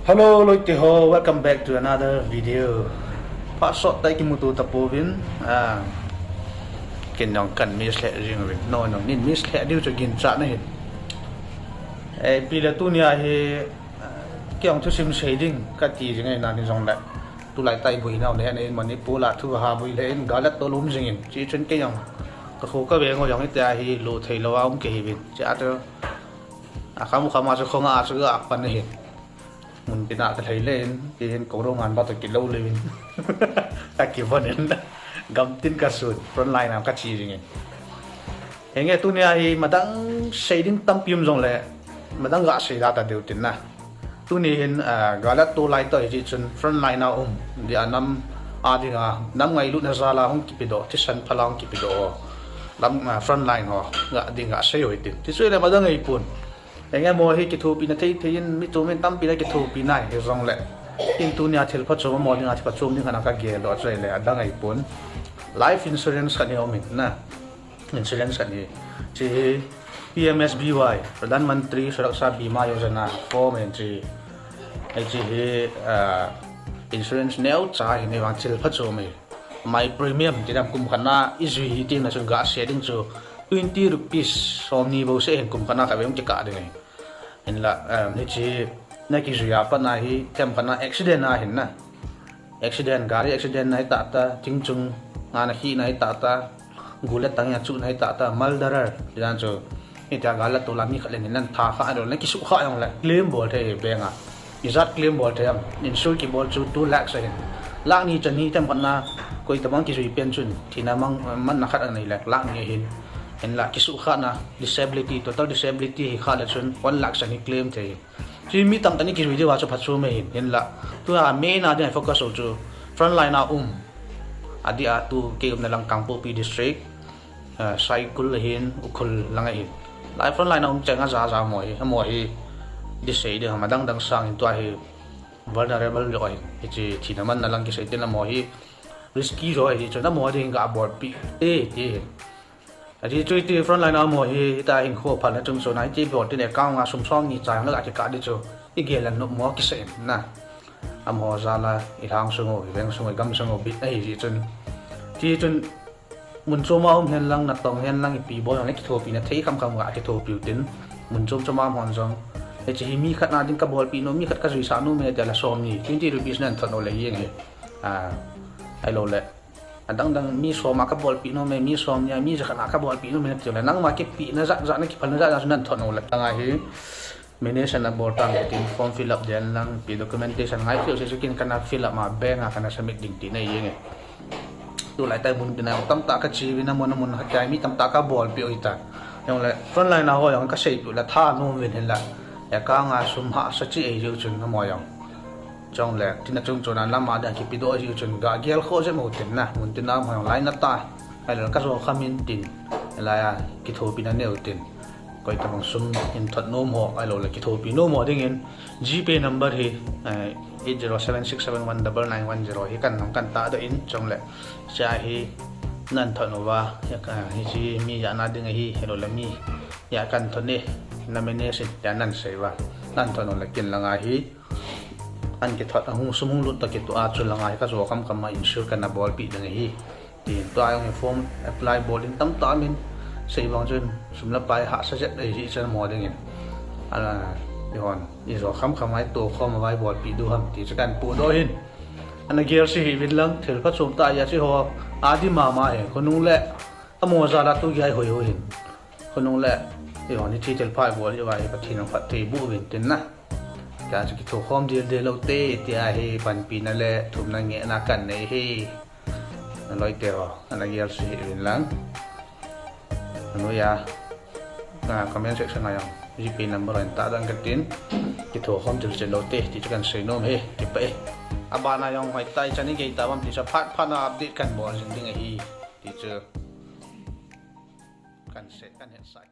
Hello lôi tì ho, welcome back to another video. Phát sọt tay kim tu tập bộ vin kiến nhong cần miss lệ riêng vin, no nín miss lệ điều cho kiến trả này. Bây giờ tu nia he cái ông thu sim shading cái gì ngay nào nên giống lại. Tu lại tay bùi nào này nên mình đi là thu hà bùi lên gã lát tôi lúm riêng, chỉ trên cái ông cái khu cái bề ngồi giống cái he lô thầy lô ông kì vin, chả cho kamu kamu masuk không à sự apa này. Mình bị nạt thấy lên thì hiện cổ đông ngàn bao nhiêu kilo lên ta kêu vấn đề gầm tin cả sườn front line làm các chi gì nghe hiện nghe tôi này mà đang xây đến tâm phim rồi lẽ mà đang gõ xây ra ta điều chỉnh nè tôi này hiện gọi là tôi lại tới chỉ chân front line nào thì năm đi năm ngày lúc nào ra là không kịp độ thì sân phá không kịp độ năm front line họ gõ xây rồi thì suy là mà đang ngày buồn nghe mồi hi kithu pin thấy thấy mi tu men tam pin kithu pin này thì rong lệ in tu nia thil phát chôm mồi nia phát chôm nhưng cái ghé đó chơi lệ đang ngày bốn life insurance cái này ông mình na insurance cái này chỉ PMSBY Pradhan Mantri Suraksha Bima Yojana form entry ai chỉ insurance nêu trả thì này vàng thil phát chôm mình my premium chỉ làm cùng khana easy hi tin là chúng gã setting cho 20 rupees somni bao sẽ hiện cùng khana cái bên cái cả đấy hiện là này chỉ này cái gì apa này hi thêm khana accident na hiện na accident gari accident này tạ ta chính chung ngana khi này tạ ta gulat tang ya chu này tạ ta maldarar dan cho hiện tại gala to làm như khát lên nên thà khát rồi lấy cái số khát yang lại claim bol thế beng à izat claim bol thế insure cái bol chu 2 lakhs rồi lak ni chân ni thêm khana coi tao mang cái gì pension thì na mang man na khát này lại lak ni hin hiện là cái số khác na disability total disability hi khác là chun 1 lakh sani claim thế chỉ mi tăng tani cái video cho phát số mình hiện là tu main na dia focus ở chỗ front line na adi tu cái na lang Kangpopi district cycle hin ukul lang hin lại front line na chẳng ra moi đi xây được mà đang sang tu hi vulnerable rồi thì nó man na lang cái xây tên là moi risky rồi thì cho nó moi thì gặp bot pi thì chơi từ front line nào mà thì ta hình khô phần là trong số này chỉ bỏ trên để cao ngà sum song như trái nó lại cái cả đi chỗ cái kia là nó mua cái sẹn nè họ ra là ít hàng sung ngồi bên sung ngồi găm sung ngồi bị ấy thì chân mình cho mau hiện lăng nát tông hiện lăng bị bó này cái thô bị nó thấy không ngã cái thô biểu tính mình cho mau hoàn xong thì chỉ mi khát nào đến cái ball bị nó mi khát cái gì sao nó mới để là xóm nhỉ 20 rupees nên thật nó lấy gì vậy ai lâu lệ đang mi so mà cái ball pi nó mi so nha miจะขนาดcái ball pi nó mình tiểu là năng mà cái pi nó dạng nó cái phần nó dạng nó thọn rồi là ngay manage na ball tang tin form fill up then lang pi documentation ngay phiêu sẽ skin kana fill up mà bank kana submit ding tin này vậy tu lại tay bun tin nào tam ta cái chi na mon hat kai mi tam ta cái ball pi oi ta yang lại front line nào yang cái shape là tha no ven hen la ya ka nga sum ha sa chi ai ju chun na mo yang trong lệ thì nó trong chỗ nào làm mà để kịp đồ gì chuẩn gà ghé khó sẽ một tiền nè một tiền nào mà lái nát ta hay là các số khám in tiền là cái thổ pin nêu tiền coi tầm sum in thuật nôm họ hay là cái thổ pin nôm họ đi nghe GP number thì 8076719910 thì cần không cần ta đợi in trong lệ cha thì nên thuật nó va thì chỉ mi giả na đi ngay hay là mi giả cần thuật này năm nay sẽ giả nên sẽ va nên thuật nó là kiện là ngay anh cái thoát hung sum luôn ta cái tụi cho là ngay cái số cầm mà insure cái na ball bị được ngay thì tụi anh form apply balling tấm tấm mình xây bằng chân sum là bài hạ sẽ đấy gì cho mò được ngay là đi hòn đi rồi khăm ai tổ không mà bài ball bị đu hầm thì sẽ cần phụ đôi hin anh ấy gear sĩ việt lăng thì phát sum ta ya chỉ họ đi mà con nung lệ mua ra là tôi gai hồi hin con nung lệ thì hòn thì chỉ phải ball như vậy và thì nó phát thì bù về tiền naการจะกินถั่วข้อมเดียวเราเต้ที่ไอ้ปันปีนั่นแหละถุงนั่งเงี้ยนักกันในที่นั่นลอยเตียวอันนั้นยาสีอื่นหลังอันนู้นยาคอมเมนต์เซ็กชันอะไรอย่างจีพีนัมเบอร์ตาดังกันตินกินถั่วข้อมเดียวเราเต้ที่จะกันใส่นมเฮ้กินไปอาบานายองหอยไตฉันนี่กี่ตาวันที่จะพัดอัปเดตกันบ่อยจริงๆไอ้ที่เจอกันเสร็จกันเห็นสัก